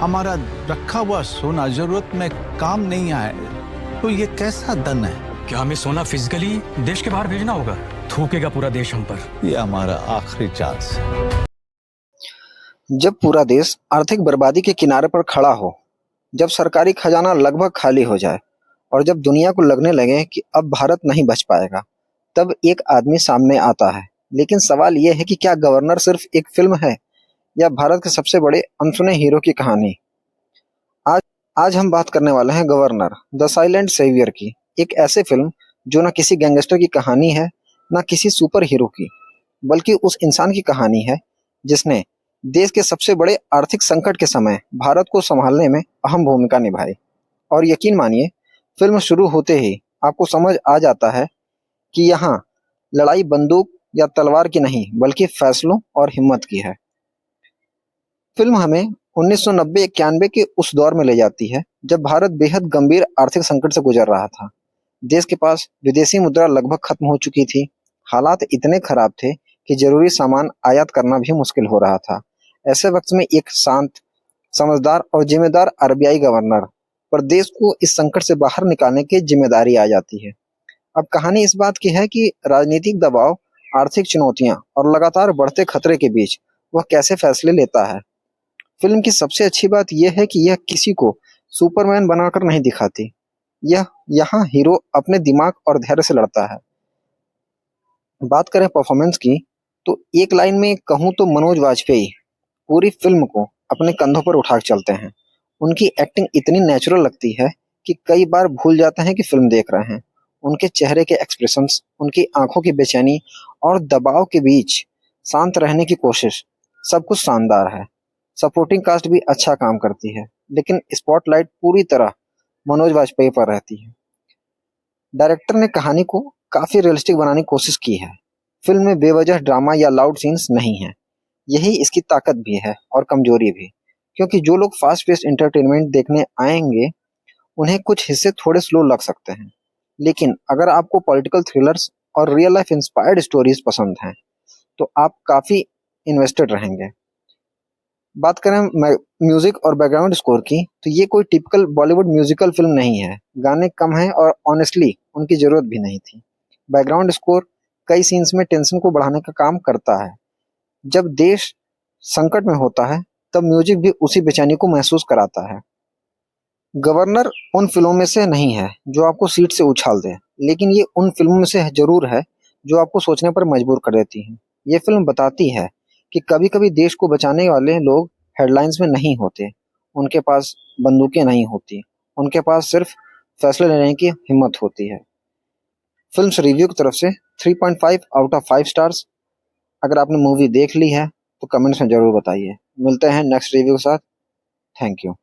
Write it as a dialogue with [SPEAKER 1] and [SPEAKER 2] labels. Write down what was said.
[SPEAKER 1] हमारा रखा हुआ सोना जरूरत में काम नहीं आए तो ये कैसा धन है?
[SPEAKER 2] क्या हमें सोना फिजिकली देश के बाहर भेजना होगा? थूकेगा पूरा देश हम पर।
[SPEAKER 1] ये हमारा आखिरी चांस है।
[SPEAKER 3] जब पूरा देश आर्थिक बर्बादी के किनारे पर खड़ा हो, जब सरकारी खजाना लगभग खाली हो जाए और जब दुनिया को लगने लगे कि अब भारत नहीं बच पाएगा, तब एक आदमी सामने आता है। लेकिन सवाल यह है कि क्या गवर्नर सिर्फ एक फिल्म है या भारत के सबसे बड़े अनसुने हीरो की कहानी? आज आज हम बात करने वाले हैं गवर्नर द साइलेंट सेवियर की, एक ऐसे फिल्म जो न किसी गैंगस्टर की कहानी है, न किसी सुपर हीरो की, बल्कि उस इंसान की कहानी है जिसने देश के सबसे बड़े आर्थिक संकट के समय भारत को संभालने में अहम भूमिका निभाई। और यकीन मानिए, फिल्म शुरू होते ही आपको समझ आ जाता है कि यहाँ लड़ाई बंदूक या तलवार की नहीं, बल्कि फैसलों और हिम्मत की है। फिल्म हमें 1990-91 के उस दौर में ले जाती है जब भारत बेहद गंभीर आर्थिक संकट से गुजर रहा था। देश के पास विदेशी मुद्रा लगभग खत्म हो चुकी थी। हालात इतने खराब थे कि जरूरी सामान आयात करना भी मुश्किल हो रहा था। ऐसे वक्त में एक शांत, समझदार और जिम्मेदार आरबीआई गवर्नर पर देश को इस संकट से बाहर निकालने की जिम्मेदारी आ जाती है। अब कहानी इस बात की है कि राजनीतिक दबाव, आर्थिक चुनौतियां और लगातार बढ़ते खतरे के बीच वह कैसे फैसले लेता है। फिल्म की सबसे अच्छी बात यह है कि यह किसी को सुपरमैन बनाकर नहीं दिखाती। यह यहाँ हीरो अपने दिमाग और धैर्य से लड़ता है। बात करें परफॉर्मेंस की, तो एक लाइन में कहूँ तो मनोज वाजपेयी पूरी फिल्म को अपने कंधों पर उठा के चलते हैं। उनकी एक्टिंग इतनी नेचुरल लगती है कि कई बार भूल जाते हैं कि फिल्म देख रहे हैं। उनके चेहरे के एक्सप्रेशंस, उनकी आंखों की बेचैनी और दबाव के बीच शांत रहने की कोशिश, सब कुछ शानदार है। सपोर्टिंग कास्ट भी अच्छा काम करती है, लेकिन स्पॉटलाइट पूरी तरह मनोज वाजपेयी पर रहती है। डायरेक्टर ने कहानी को काफी रियलिस्टिक बनाने की कोशिश की है। फिल्म में बेवजह ड्रामा या लाउड सीन्स नहीं है। यही इसकी ताकत भी है और कमजोरी भी, क्योंकि जो लोग फास्ट पेस्ड एंटरटेनमेंट देखने आएंगे उन्हें कुछ हिस्से थोड़े स्लो लग सकते हैं। लेकिन अगर आपको पॉलिटिकल थ्रिलर्स और रियल लाइफ इंस्पायर्ड स्टोरीज पसंद हैं तो आप काफी इन्वेस्टेड रहेंगे। बात करें म्यूजिक और बैकग्राउंड स्कोर की, तो ये कोई टिपिकल बॉलीवुड म्यूजिकल फिल्म नहीं है। गाने कम हैं और ऑनेस्टली उनकी जरूरत भी नहीं थी। बैकग्राउंड स्कोर कई सीन्स में टेंशन को बढ़ाने का काम करता है। जब देश संकट में होता है तब म्यूजिक भी उसी बेचैनी को महसूस कराता है। गवर्नर उन फिल्मों में से नहीं है जो आपको सीट से उछाल दे, लेकिन ये उन फिल्मों में से जरूर है जो आपको सोचने पर मजबूर कर देती हैं। ये फिल्म बताती है कि कभी-कभी देश को बचाने वाले लोग हेडलाइंस में नहीं होते, उनके पास बंदूकें नहीं होती, उनके पास सिर्फ फैसले लेने की हिम्मत होती है। फिल्म रिव्यू की तरफ से 3.5 आउट ऑफ 5 स्टार्स। अगर आपने मूवी देख ली है तो कमेंट्स में जरूर बताइए। मिलते हैं नेक्स्ट रिव्यू के साथ। Thank you.